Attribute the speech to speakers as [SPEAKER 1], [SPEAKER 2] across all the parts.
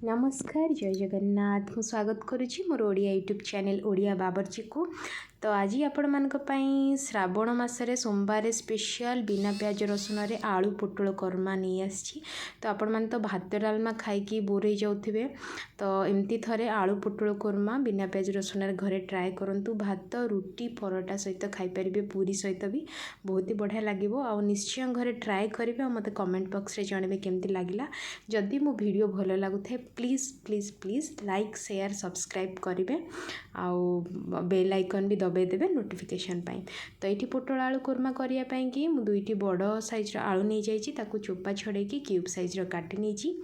[SPEAKER 1] नमस्कार जय जगन्नाथ मु स्वागत करुच्ची मोर ओडिया यूट्यूब चैनल ओडिया बाबरची को। तो आज आपण मानक पई श्रावण मासरे सोमवार स्पेशल बिना प्याज रसुन रे आलू पोटल करमा नहीं आसी। तो आपण मान तो भात डालमा खाई बोर हो जाउथिबे, तो एमती थरे आलू पोटल करमा बिना प्याज रसुन रे घरे ट्राए करंतु। भात रुटी परोटा सहित खाई परिबे, पूरी सहित भी बहुत ही बढ़िया लागिवो। आ निश्चय घरे ट्राए करिवे, मते कमेंट बॉक्स रे जानबे केमती लागिला। जदि मो वीडियो भलो लागुथे please please please like share subscribe करेंगे, आउ बेल आइकन भी दबाई देवे नोटिफिकेशन पाई। तो ये पोटल आलू कोरमा करने कि दुईटी बड़ साइज आलू नहीं जाइए, ताकू चोपा छड़े क्यूब साइज काटी नहीं।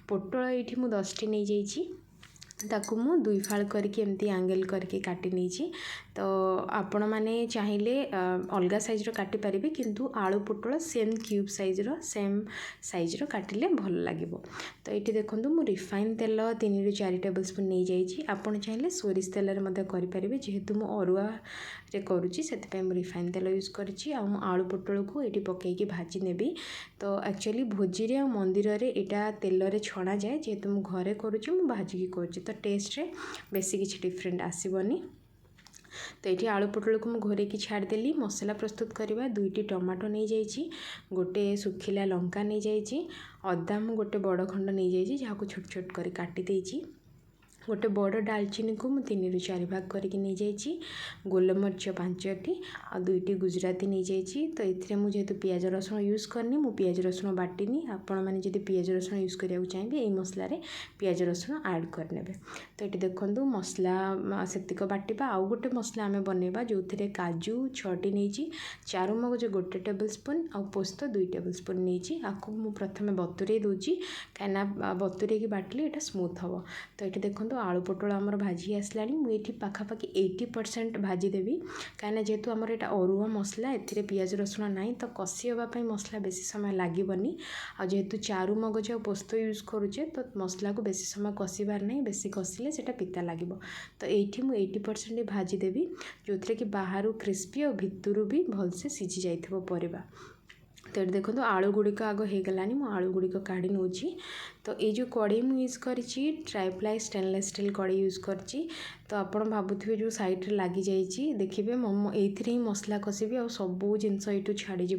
[SPEAKER 1] पोटल ये 10टी नहीं जाइए, ताकू मु दुई फाड़ करके एमती एंगल करके काटी नहीं। तो आपण मैंने चाहिए अलग साइज्र काटी पारे, किंतु आलू पोटल सेम क्यूब साइज्र काटिले भल लगे। तो ये देखो मु रिफाइन तेल 3 ରୁ 4 टेबल स्पून नहीं जाइए। आपड़ चाहिए सोरिष तेल करें, जेहेतु मु अरुआ रे करुच्ची से रिफाइन तेल यूज करी। आलू पोटल को ये पकईकि भाजी नेबी। तो एक्चुअली भोजी रे मंदिर रे एटा तेल रे छणा जाए, जेहेतु मु घरे करुच्ची मु भाजी की करुच्ची, तो टेस्ट रे बेसी किसी डिफरेंट आसबनी। तो ये आलू पोटल को मुझे घोरेकी छाड़देली। मसला प्रस्तुत करवा 2टी टमाटो नहीं जाइए, गोटे सुखिला लंका नहीं जाइए, अदा मु गोटे बड़ खंड नहीं जाइए जहाँ को छोट छोट कर काटी देइछि। गोटे बड़ डालचीनी को मुझे 3 ରୁ 4 भाग करके नहीं जाइए, गोलमरीच 5टी आ 2टी गुजराती नहीं जाइए। तो ये मुझे पियाज रसुण यूज करनी, मु पियाज रसुण बाटिनी। आपण मैंने जब पियाज रसुण यूज करा चाहिए ये मसलार पियाज रसुण ऐड करने। तो ये देखो मसला सेतिक बाटिबा। आउ गोटे मसला आम बनवा जो काजू 6टी नहीं, चारुमगज 1 टेबल स्पून आ पोस्त 2 टेबल स्पून नहीं। आपको मुझे प्रथम बतुरे दूची, कहीं बतुरे की बाटिले ये स्मूथ हम। तो ये देखो आलू पोटल आमर भाजी आसला। मुझे पाखापाखि 80% भाजी देवी, कहीं जेहेतु आमर यहाँ अरुआ मसला ए पियाज रसुण ना, तो कषि हाँपाई मसला बेसी समय लगभग। आ जेहेतु चारु मगज और पोस्त यूज करुचे, तो मसला को बेसी समय कषिबार नहीं, बेसी कषिले से पिता लगे। तो ये मुझे 80% भाजी देवी, जो थे कि बाहर क्रिस्पी और भितर भी भलसे सीझी जाइथिबो परिबा। तो ये देखो आलू गुड़िक आग हो गलानी, मु आलू गुड़िक काढ़ी नौची। तो ये जो कड़े मुझे यूज करी ट्राइप्लाई स्टेनलेस स्टील कड़े यूज करी। तो आप भावुथे जो साइड्रे लगी जाइए, देखिए मोमो ये मसला कषिबी आ सबू जिनस यू छाड़ीज।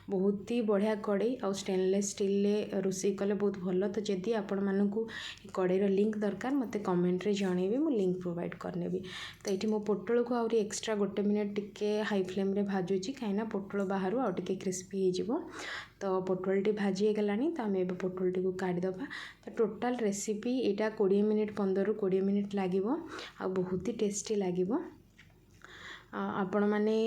[SPEAKER 1] बहुत ही बढ़िया कड़े आ स्टेनलेस स्टील रोषे कले बहुत भल। तो जदि आपण मानू कड़ेर लिंक दरकार मत कमेंट रे जनइबे, मु लिंक प्रोवाइड करनेबी। तो ये मो पोटल को आउरी एक्स्ट्रा 1 मिनिट टिके हाई फ्लेम रे भाजुची, कहीं पोटल बाहर आउ टिके क्रिस्पी हो। तो पोटल भाजी गलानी, तो आम ए पोटल टी काढ़ीदबा। तो टोटाल रेसिपी यहाँ 20 मिनिट 15 ରୁ 20 मिनिट लगे, आ बहुत ही टेस्टी लगे। आपण मैंने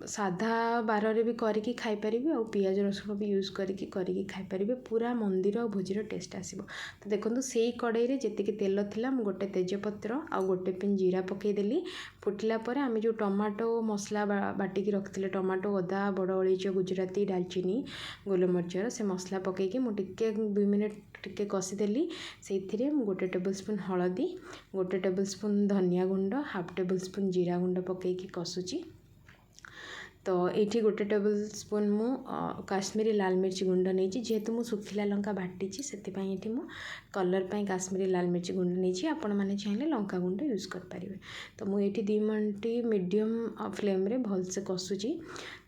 [SPEAKER 1] साधा बार रे भी करके खाई परिबे, आ पियाज रसुण भी यूज करके खाई परिबे। पूरा मंदिर और भोजीर टेस्ट आसीबो। तो देखो से कड़े रे जेतिकी तेल थिला, मु गोटे तेजपत्र आ गोटे पिन जीरा पकईदेली। फुटिला परे आमे जो टमाटो मसला बाटिकी रखिले, टमाटो अदा बड़ अलैच गुजराती डालचीनी गोलमरीचर से मसला पकईकी मु टिके 2 मिनिट टिके कषिदेली। से गोटे टेबल स्पून हलदी, 1 टेबल स्पून धनिया गुंड, 1/2 टेबल स्पून जीरा गुंड पकईकी कसुची। तो ये 1 टेबल स्पून मु काश्मीरी लाल मिर्च गुंड नहीं, जेहेतु मु सुखिला लंका बाटी से मु कलर पाई काश्मीरी लाल मिर्च गुंड नहीं। आपण मैंने चाहिए लंका गुंड यूज करें। तो मुझे 2 मिनट मीडियम फ्लेम रे भलसे कसुची।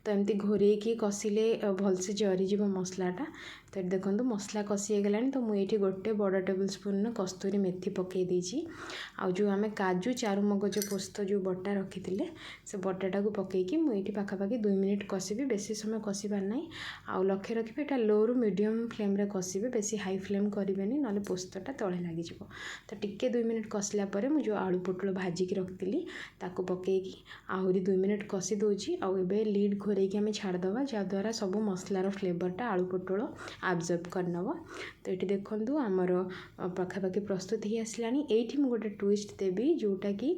[SPEAKER 1] तो एमती घोरेकी कषिले भलसे जरीज मसलाटा। तो देखो मसला कषि गला। तो मुझे गोटे बड़ टेबल स्पून कस्तूरी मेथी पकई देछि। आ जो आम काजू चारुमगज पोस्त जो बटा रखी से बटाटा को पकईकी मुझे पाखापाखि 2 मिनिट कषिबी, बेसी समय कषिबार ना। आ लक्ष्य रखिए यहाँ लो रु मीडियम फ्लेम रे कषिबे, बेसी हाई फ्लेम करेंगे ना पोस्तटा तले लग। तो टिके 2 मिनिट कषिला परे मु जो आलू पोटल भाजिकी रखी ताको पकईकी आहरी 2 मिनिट कषि दूची। आबे लीड घोरेकी आम छाड़दबा, जहाँद्वारा सब मसलार फ्लेवरटा आलू पोटल आब्जर्व करनब। तो ये देखो आमर पाखापाखि प्रस्तुत ही आसला। ये मुझे गोटे ट्विस्ट देवी, जोटा कि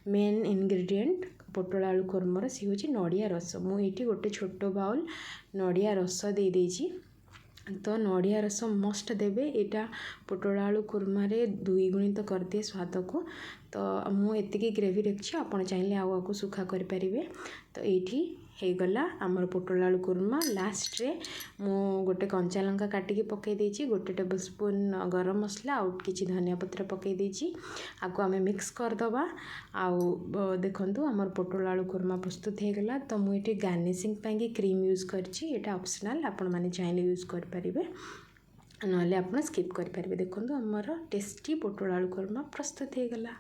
[SPEAKER 1] मेन इनग्रेडिएंट पोटल आलू कोरमर सी हूँ नड़िया रस। मुझे गोटे छोट बाउल नड़िया रस दे देइछि। तो नड़िया रस मस्ट देवे, यहाँ पोटल आलू कोरमारे 2 गुणित कर दिए स्वाद को। तो मुझे ग्रेवी रखी, आप चाहिए आउ सुखा करें। तो ये ହେଇଗଲା ଆମର ପୋଟଳ ଆଳୁ କୁର୍ମା। ଲାଷ୍ଟରେ ମୁଁ ଗୋଟେ କଞ୍ଚା ଲଙ୍କା କାଟିକି ପକାଇ ଦେଇଛି, ଗୋଟେ ଟେବୁଲ୍ ସ୍ପୁନ୍ ଗରମ ମସଲା ଆଉ କିଛି ଧନିଆ ପତ୍ର ପକାଇ ଦେଇଛି। ଆକୁ ଆମେ ମିକ୍ସ କରିଦେବା। ଆଉ ଦେଖନ୍ତୁ ଆମର ପୋଟଳ ଆଳୁ କୁର୍ମା ପ୍ରସ୍ତୁତ ହେଇଗଲା। ତ ମୁଁ ଏଠି ଗାର୍ନିସିଂ ପାଇଁକି କ୍ରିମ୍ ୟୁଜ୍ କରିଛି, ଏଇଟା ଅପସନାଲ୍, ଆପଣମାନେ ଚାହିଁଲେ ୟୁଜ୍ କରିପାରିବେ, ନହେଲେ ଆପଣ ସ୍କିପ୍ କରିପାରିବେ। ଦେଖନ୍ତୁ ଆମର ଟେଷ୍ଟି ପୋଟଳ ଆଳୁ କୁର୍ମା ପ୍ରସ୍ତୁତ ହେଇଗଲା।